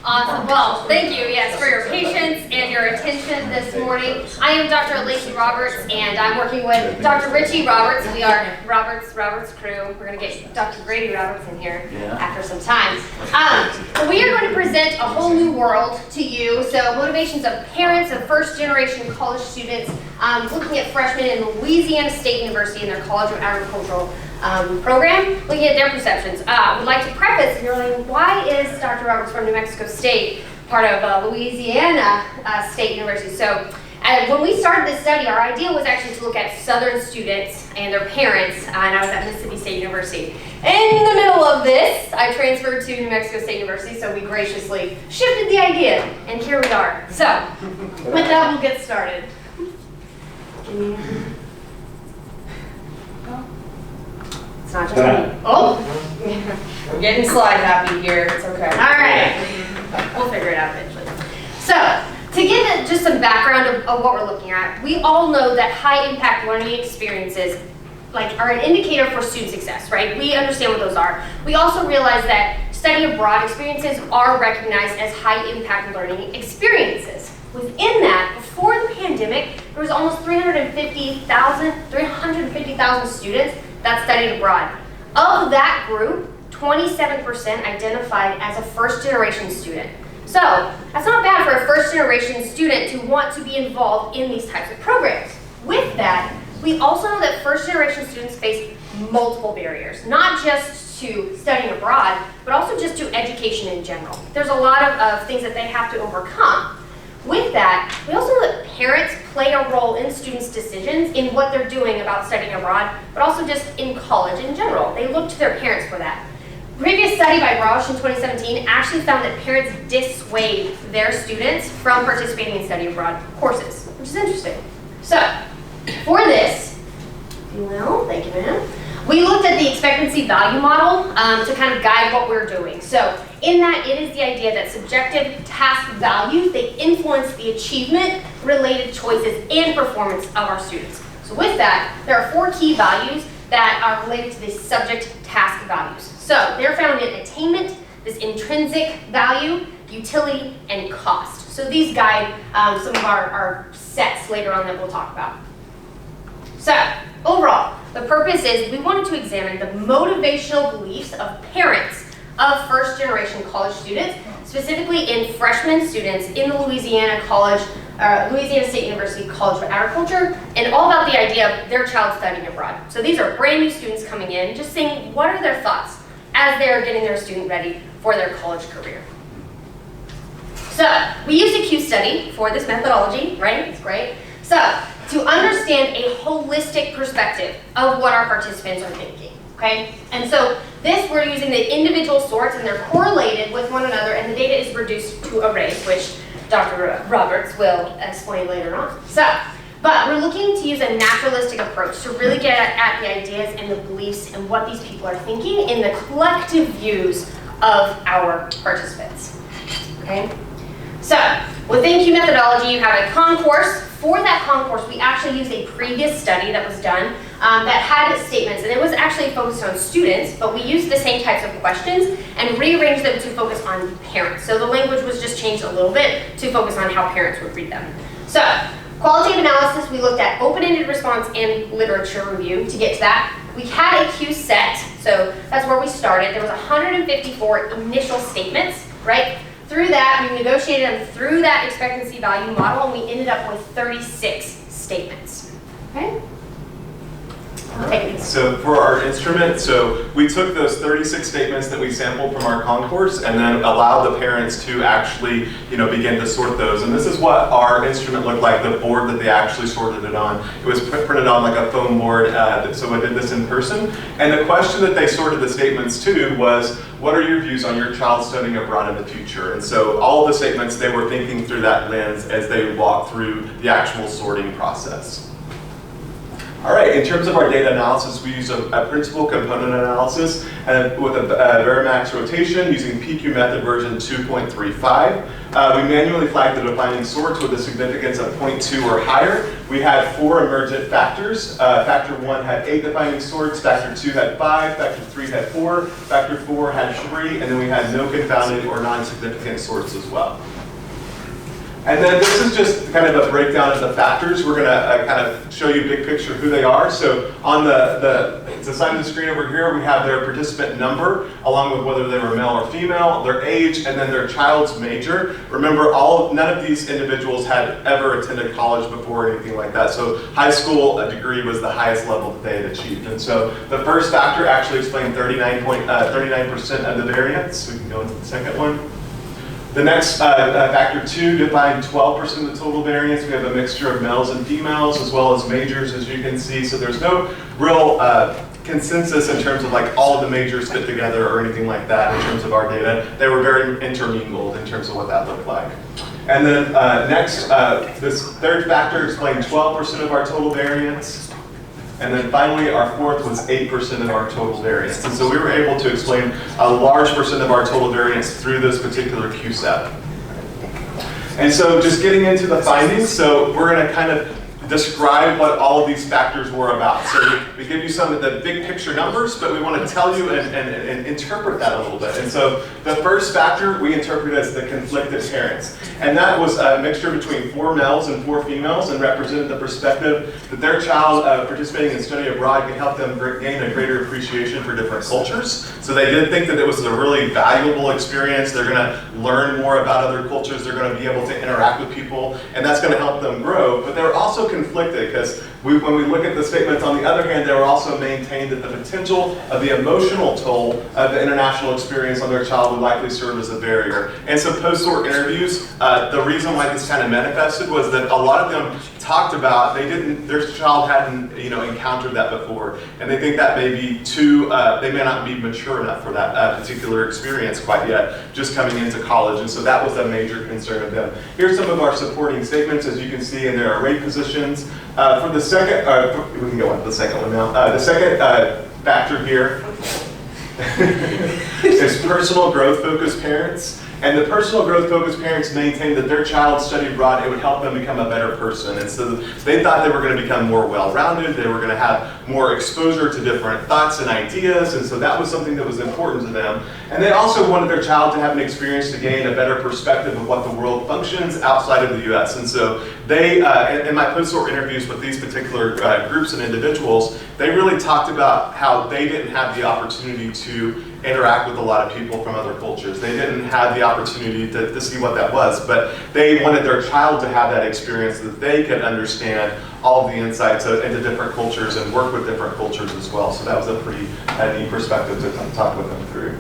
Awesome. Well, thank you, yes, for your patience and your attention this morning. I am Dr. Lacey Roberts, and I'm working with Dr. Richie Roberts. We are Roberts crew. We're going to get Dr. Grady Roberts in here after some time. We are going to present a whole new world to you. So motivations of parents of first-generation college students, looking at freshmen in Louisiana State University in their College of Agricultural program, looking at their perceptions. We'd like to preface, you're like, why is Dr. Roberts from New Mexico State part of Louisiana State University? So when we started this study, our idea was actually to look at Southern students and their parents, and I was at Mississippi State University. In the middle of this, I transferred to New Mexico State University, so we graciously shifted the idea, and here we are. So, with that, we'll get started. It's not just me. Oh! We're getting slide happy here. It's okay. All right. We'll figure it out eventually. So, to give just some background of what we're looking at, we all know that high-impact learning experiences are an indicator for student success, right? We understand what those are. We also realize that study abroad experiences are recognized as high-impact learning experiences. Within that, before the pandemic, there was almost 350,000 students that studied abroad. Of that group, 27% identified as a first-generation student. So, that's not bad for a first-generation student to want to be involved in these types of programs. With that, we also know that first-generation students face multiple barriers, not just to studying abroad, but also just to education in general. There's a lot of things that they have to overcome. With that, we also know that parents play a role in students' decisions in what they're doing about studying abroad, but also just in college in general. They look to their parents for that. A previous study by Rausch in 2017 actually found that parents dissuade their students from participating in study abroad courses, which is interesting. So, for this, thank you, ma'am. We looked at the expectancy value model to kind of guide what we're doing. So, in that, it is the idea that subjective task values, they influence the achievement-related choices and performance of our students. So with that, there are 4 key values that are related to the subject task values. So they're found in attainment, this intrinsic value, utility, and cost. So these guide some of our sets later on that we'll talk about. So overall, the purpose is we wanted to examine the motivational beliefs of parents of first-generation college students, specifically in freshman students in the Louisiana State University College of Agriculture, and all about the idea of their child studying abroad. So these are brand new students coming in, just saying what are their thoughts as they're getting their student ready for their college career. So we used a case study for this methodology, right? It's great. So to understand a holistic perspective of what our participants are thinking. Okay, and so this we're using the individual sorts and they're correlated with one another, and the data is reduced to arrays, which Dr. Roberts will explain later on. But we're looking to use a naturalistic approach to really get at the ideas and the beliefs and what these people are thinking in the collective views of our participants. Okay, so within Q methodology, you have a concourse. For that concourse, we actually used a previous study that was done that had statements, and it was actually focused on students, but we used the same types of questions and rearranged them to focus on parents. So the language was just changed a little bit to focus on how parents would read them. So, qualitative analysis, we looked at open-ended response and literature review to get to that. We had a Q set, so that's where we started. There was 154 initial statements, right? Through that, we negotiated them through that expectancy value model, and we ended up with 36 statements. Okay? Right. So for our instrument, we took those 36 statements that we sampled from our concourse and then allowed the parents to actually, begin to sort those. And this is what our instrument looked like, the board that they actually sorted it on. It was printed on like a foam board, so I did this in person. And the question that they sorted the statements to was, what are your views on your child studying abroad in the future? And so all of the statements, they were thinking through that lens as they walked through the actual sorting process. All right, in terms of our data analysis, we use a principal component analysis with a Verimax rotation using PQ method version 2.35. We manually flagged the defining sorts with a significance of 0.2 or higher. We had 4 emergent factors. Factor 1 had 8 defining sorts, factor 2 had 5, factor 3 had 4, factor 4 had 3, and then we had no confounding or non-significant sorts as well. And then this is just kind of a breakdown of the factors. We're going to kind of show you big picture who they are. So on the side of the screen over here, we have their participant number, along with whether they were male or female, their age, and then their child's major. Remember, none of these individuals had ever attended college before or anything like that. So high school degree was the highest level that they had achieved. And so the first factor actually explained 39% of the variance. We can go into the second one. The next, factor 2, defined 12% of the total variance. We have a mixture of males and females, as well as majors, as you can see. So there's no real consensus in terms of like all of the majors fit together or anything like that in terms of our data. They were very intermingled in terms of what that looked like. And then next, this third factor explained 12% of our total variance. And then finally, our fourth was 8% of our total variance. And so we were able to explain a large percent of our total variance through this particular Q-set. And so just getting into the findings, so we're going to kind of describe what all of these factors were about. So we give you some of the big picture numbers, but we want to tell you and interpret that a little bit. And so the first factor we interpret as the conflicted parents. And that was a mixture between 4 males and 4 females and represented the perspective that their child participating in study abroad could help them gain a greater appreciation for different cultures. So they did think that it was a really valuable experience. They're going to learn more about other cultures. They're going to be able to interact with people, and that's going to help them grow. But they were also conflicted because when we look at the statements, on the other hand, they were also maintained that the potential of the emotional toll of the international experience on their child would likely serve as a barrier. And so post-sort interviews, the reason why this kind of manifested was that a lot of them talked about their child hadn't encountered that before, and they think that may be too, they may not be mature enough for that particular experience quite yet, just coming into college, and so that was a major concern of them. Here's some of our supporting statements, as you can see in their array positions. For the second, we can go on to the second one now. The second factor here is personal growth focused parents. And the personal growth focused parents maintained that their child studied abroad, it would help them become a better person. And so they thought they were going to become more well-rounded, they were going to have more exposure to different thoughts and ideas, and so that was something that was important to them. And they also wanted their child to have an experience to gain a better perspective of what the world functions outside of the US. And so they, in my post-sort interviews with these particular groups and individuals, they really talked about how they didn't have the opportunity to interact with a lot of people from other cultures. They didn't have the opportunity to see what that was, but they wanted their child to have that experience so that they could understand all of the insights into different cultures and work with different cultures as well. So that was a pretty neat perspective to talk with them through.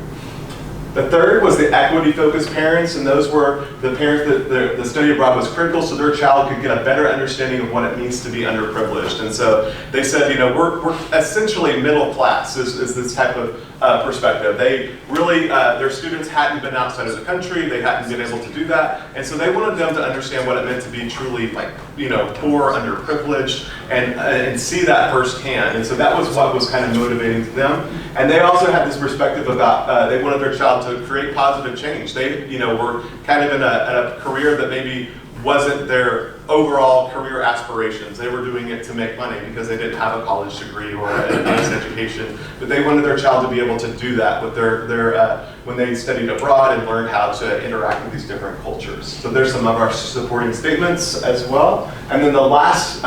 The third was the equity-focused parents, and those were the parents that the study abroad was critical so their child could get a better understanding of what it means to be underprivileged. And so they said, we're essentially middle class is this type of perspective. They really, their students hadn't been outside of the country, they hadn't been able to do that, and so they wanted them to understand what it meant to be truly poor, underprivileged, and see that firsthand. And so that was what was kind of motivating to them. And they also had this perspective about, they wanted their child to create positive change. They, were kind of in a career that maybe wasn't their overall career aspirations. They were doing it to make money because they didn't have a college degree or an advanced education, but they wanted their child to be able to do that with their when they studied abroad and learned how to interact with these different cultures. So there's some of our supporting statements as well. And then the last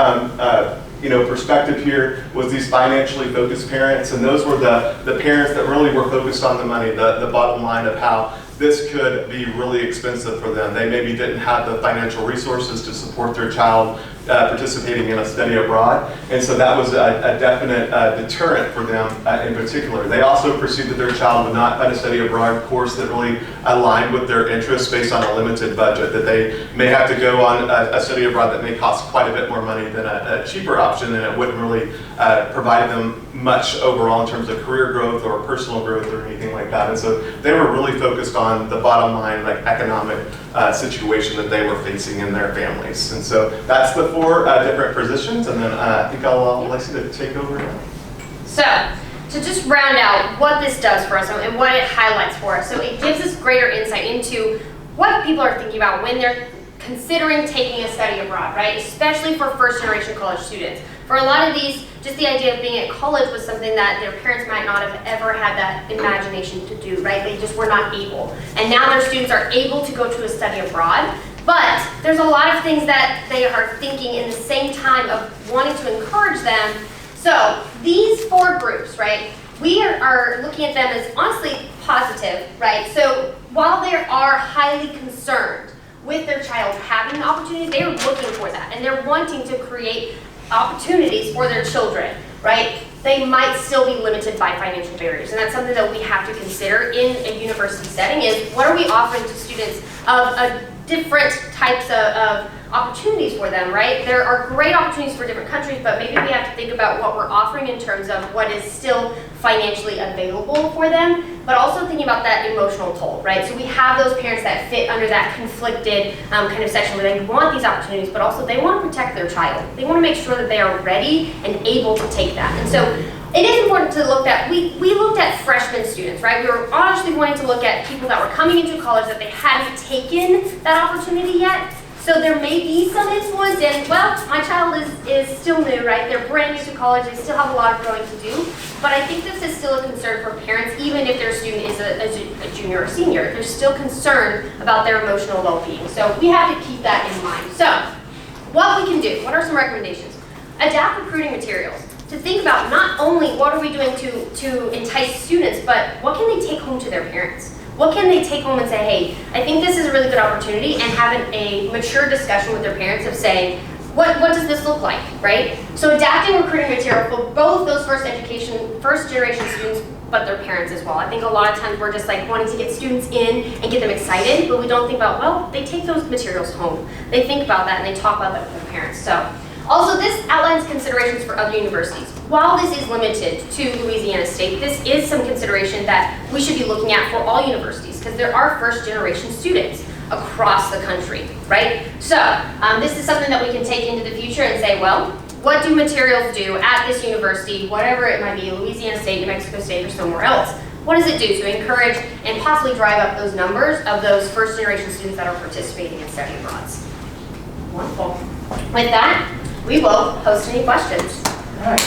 perspective here was these financially focused parents, and those were the parents that really were focused on the money, the bottom line of how this could be really expensive for them. They maybe didn't have the financial resources to support their child participating in a study abroad, and so that was a definite deterrent for them in particular. They also perceived that their child would not find a study abroad course that really aligned with their interests based on a limited budget, that they may have to go on a study abroad that may cost quite a bit more money than a cheaper option, and it wouldn't really provide them much overall in terms of career growth or personal growth or anything like that. And so they were really focused on the bottom line, like economic situation that they were facing in their families. And so that's the four different positions, and then I think I'll allow Lacey to take over now. So, to just round out what this does for us and what it highlights for us. So it gives us greater insight into what people are thinking about when they're considering taking a study abroad, right? Especially for first-generation college students. For a lot of these, just the idea of being at college was something that their parents might not have ever had that imagination to do, right? They just were not able. And now their students are able to go to a study abroad, but there's a lot of things that they are thinking in the same time of wanting to encourage them. So these four groups, right, we are looking at them as honestly positive, right? So while they are highly concerned with their child having the opportunity, they're looking for that, and they're wanting to create opportunities for their children, right? They might still be limited by financial barriers, and that's something that we have to consider in a university setting is what are we offering to students of different types of opportunities for them, right? There are great opportunities for different countries, but maybe we have to think about what we're offering in terms of what is still financially available for them, but also thinking about that emotional toll, right? So we have those parents that fit under that conflicted kind of section where they want these opportunities, but also they want to protect their child. They want to make sure that they are ready and able to take that. And so it is important to look at, we looked at freshman students, right? We were honestly wanting to look at people that were coming into college that they hadn't taken that opportunity yet. So there may be some influence in, well, my child is still new, right? They're brand new to college, they still have a lot of growing to do. But I think this is still a concern for parents, even if their student is a junior or senior. They're still concerned about their emotional well-being. So we have to keep that in mind. So what we can do, what are some recommendations? Adapt recruiting materials. To think about not only what are we doing to entice students, but what can they take home to their parents? What can they take home and say, hey, I think this is a really good opportunity, and having a mature discussion with their parents of saying, what does this look like, right? So adapting recruiting material for both those first generation students, but their parents as well. I think a lot of times we're just like wanting to get students in and get them excited, but we don't think about, well, they take those materials home. They think about that and they talk about that with their parents. So also, this outlines considerations for other universities. While this is limited to Louisiana State, this is some consideration that we should be looking at for all universities because there are first-generation students across the country, right? So this is something that we can take into the future and say, well, what do materials do at this university, whatever it might be, Louisiana State, New Mexico State, or somewhere else? What does it do to encourage and possibly drive up those numbers of those first-generation students that are participating in study abroads? Wonderful. With that, we will host any questions. All right.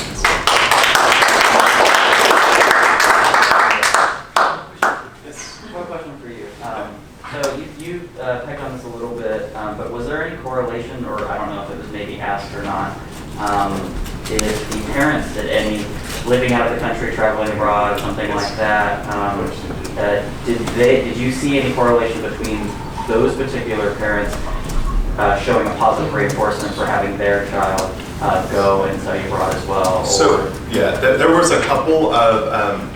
Yes. One question for you. So you pecked on this a little bit, but was there any correlation, or I don't know if it was maybe asked or not, if the parents did any living out of the country, traveling abroad, something like that, did you see any correlation between those particular parents showing a positive reinforcement for having their child go and study abroad as well? So, yeah, there was a couple of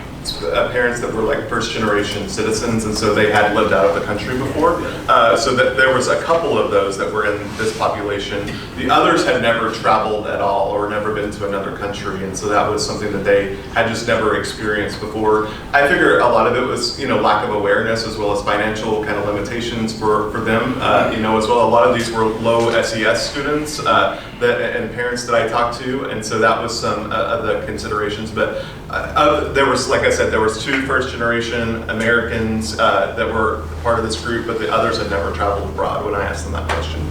parents that were like first-generation citizens, and so they had lived out of the country before. So that there was a couple of those that were in this population. The others had never traveled at all or never been to another country, and so that was something that they had just never experienced before. I figure a lot of it was, lack of awareness as well as financial kind of limitations for them, as well. A lot of these were low SES students and parents that I talked to, and so that was some of the considerations. But there was, like I said, there was 2 first-generation Americans that were part of this group, but the others had never traveled abroad when I asked them that question.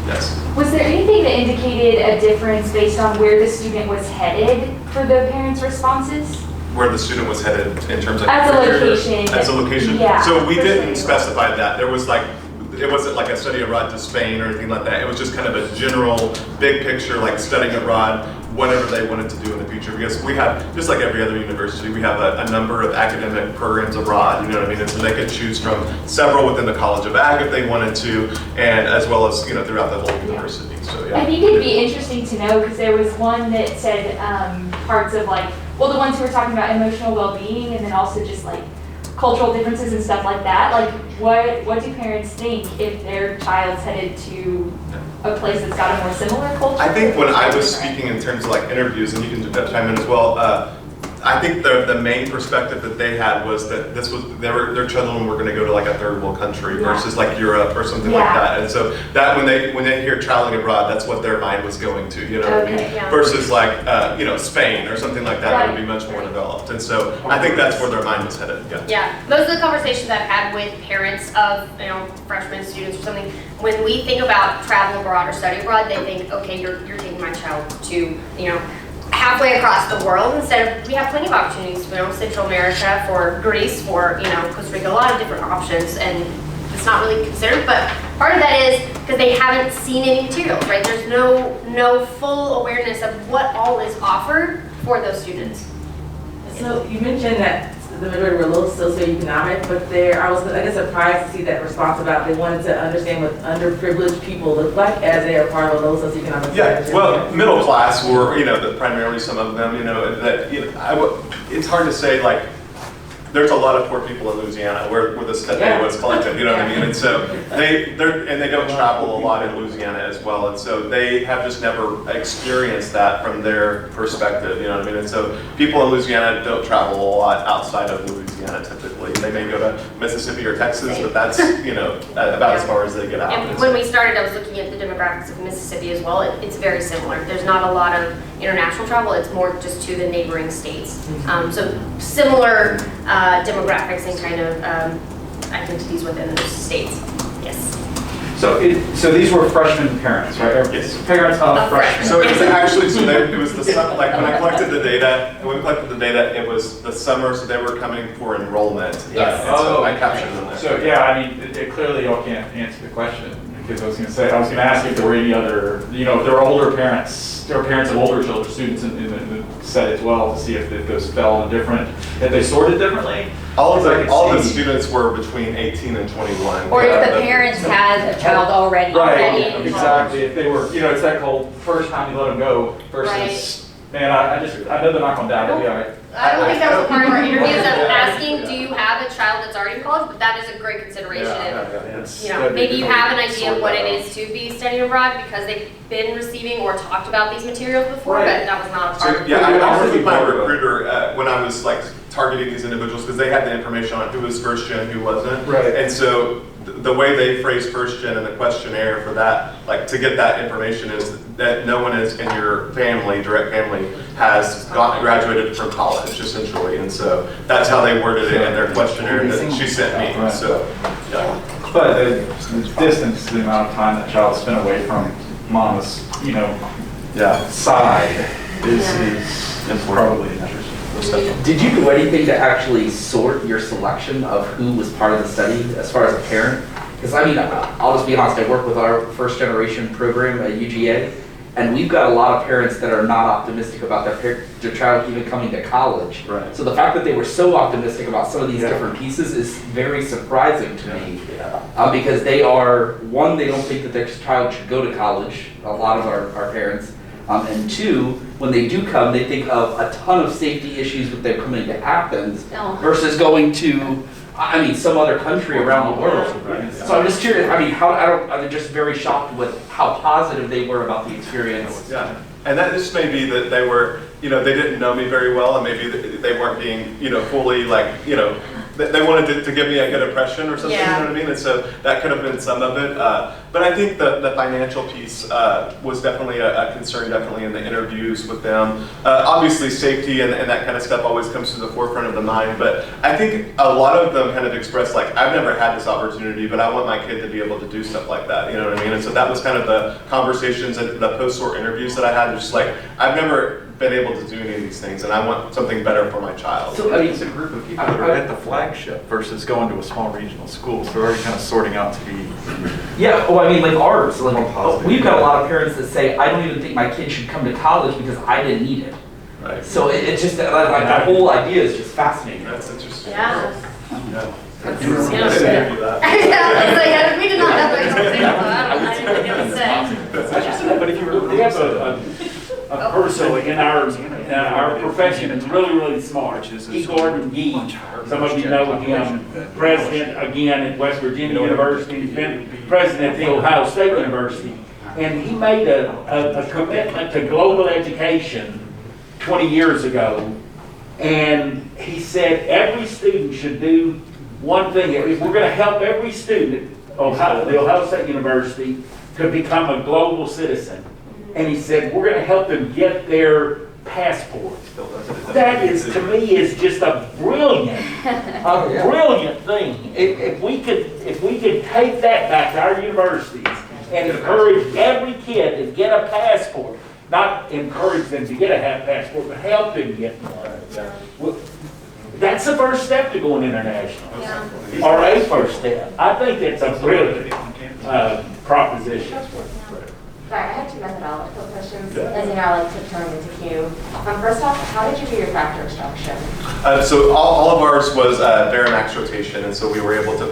Yes. Was there anything that indicated a difference based on where the student was headed for the parents' responses? Where the student was headed in terms of as a location. As a location. Yeah. So we didn't specify that. There was it wasn't like a study abroad to Spain or anything like that. It was just kind of a general, big picture, like studying abroad, whatever they wanted to do in the future. Because we have, just like every other university, we have a number of academic programs abroad, And so they could choose from several within the College of Ag if they wanted to, and as well as, throughout the whole university. So, yeah. I think it'd be interesting to know, because there was one that said parts of the ones who were talking about emotional well-being, and then also just cultural differences and stuff like that. What do parents think if their child's headed to a place that's got a more similar culture? I think when I was speaking in terms of interviews, and you can chime in as well, I think the main perspective that they had was that their children were going to go to like a third world country versus like Europe or something like that. And so that when they hear traveling abroad, that's what their mind was going to, you know what I mean? Yeah. Versus like Spain or something like that, that would be much more developed. And so I think that's where their mind was headed. Yeah. Most of the conversations I've had with parents of freshman students or something, when we think about travel abroad or study abroad, they think, okay, you're taking my child to halfway across the world instead of, we have plenty of opportunities, Central America, for Greece, for, Costa Rica, a lot of different options, and it's not really considered, but part of that is because they haven't seen any materials, right? There's no full awareness of what all is offered for those students. So you mentioned that the majority were low socioeconomic, but I was surprised to see that response about they wanted to understand what underprivileged people look like as they are part of a low socioeconomic. Yeah, well, middle class were, primarily some of them, it's hard to say, like, there's a lot of poor people in Louisiana where the study was collected, you know what I mean? And so they don't travel a lot in Louisiana as well, and so they have just never experienced that from their perspective, you know what I mean? And so people in Louisiana don't travel a lot outside of Louisiana typically. They may go to Mississippi or Texas, but that's, about as far as they get out. And when we started, I was looking at the demographics of Mississippi as well. It's very similar. There's not a lot of international travel. It's more just to the neighboring states. So similar demographics and kind of identities within those states. Yes. So these were freshman parents, right? Yes. Parents of freshmen. So it was actually, it was the summer, like when I collected the data, it was the summer, so they were coming for enrollment. Yes. And so I captured them there. So yeah, clearly y'all can't answer the question, because I was going to ask if there were any other, if there were older parents, there were parents of older children, students in the set as well, to see if those fell in different, if they sorted differently. All the students were between 18 and 21. Or if the parents had a child already. Right, exactly. If they were, it's that whole first time you let them go versus, man, I know they're not going to die, they'll be all right. I don't think that was part of our interviews of asking, do you have a child that's already in college? But that is a great consideration. Maybe you have an idea of what it is to be studying abroad because they've been receiving or talked about these materials before, but that was not a part of it. I worked with my recruiter when I was like targeting these individuals because they had the information on who was first gen, who wasn't. Right. And so the way they phrase first gen in the questionnaire for that, like to get that information, is that no one is in your direct family, has graduated from college, essentially. And so that's how they worded it in their questionnaire that she sent me. Right. So, yeah. But the distance, the amount of time that child spent away from mama's, side is probably interesting. Did you do anything to actually sort your selection of who was part of the study as far as a parent? Because I'll just be honest, I work with our first generation program at UGA, and we've got a lot of parents that are not optimistic about their child even coming to college. Right. So the fact that they were so optimistic about some of these different pieces is very surprising to me. Because they don't think that their child should go to college, a lot of our parents. And two, when they do come, they think of a ton of safety issues with them coming to Athens versus going to, some other country around the world. So I'm just curious, I'm just very shocked with how positive they were about the experience. Yeah, and that just may be that they were, they didn't know me very well, and maybe they weren't being, fully like, they wanted to give me a good impression or something, you know what I mean? And so that could have been some of it. But I think the financial piece was definitely a concern, definitely in the interviews with them. Obviously safety and that kind of stuff always comes to the forefront of the mind, but I think a lot of them kind of expressed like, I've never had this opportunity, but I want my kid to be able to do stuff like that, you know what I mean? And so that was kind of the conversations and the post-sort interviews that I had, just like, I've never been able to do any of these things, and I want something better for my child. So it's a group of people that are at the flagship versus going to a small regional school, so they're already kind of sorting out to be. Yeah, like ours, positive. we've got a lot of parents that say, I don't even think my kid should come to college because I didn't need it. Right. So it's just that whole idea is just fascinating. That's interesting. Yeah. I didn't give you that. We did not have that conversation, so I didn't know what to say. But if you were We have a person in our profession that's really, really smart. E. Gordon Gee. Some of you know him, president again at West Virginia University. He's been president at the Ohio State University. And he made a commitment to global education 20 years ago And he said every student should do one thing. If we're going to help every student at the Ohio State University to become a global citizen, and he said we're going to help them get their passports. That is, to me, is just a brilliant thing. If we could take that back to our universities and encourage every kid to get a passport, not encourage them to get a passport, but help them get one. That's the first step to going international, or a first step. I think that's a brilliant proposition. Sorry, I have two methodological questions, as you know, I like to turn into Q. First off, how did you do your factor instruction? So all of ours was Baramax rotation, and so we were able to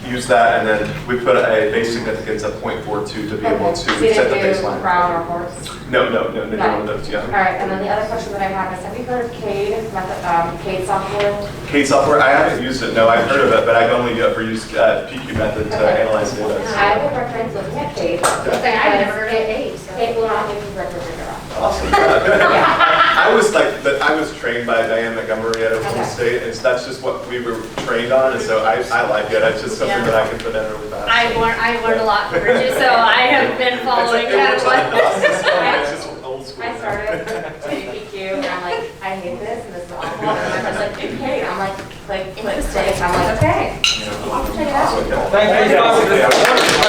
use that, and then we put a base significance of 0.42 to be able to set the baseline. Brown or horse? No, one of those, yeah. All right, and then the other question that I have is, have you heard of CADE software? CADE software, I haven't used it. No, I've heard of it, but I've only ever used PQ method to analyze data. I would recommend looking at CADE. I've never heard of CADE. CADE will not make you figure out. Awesome. I was trained by Diane Montgomery at Oklahoma State, and that's just what we were trained on, and so I like it. It's just something that I can put in really fast. I've learned a lot from Richie, so I have been following that. It's just old school. I started doing PQ, and I'm like, I hate this, and this is awful. And my friend's like, do CADE. I'm like, interesting. I'm like, okay. I'll check it out. Thank you.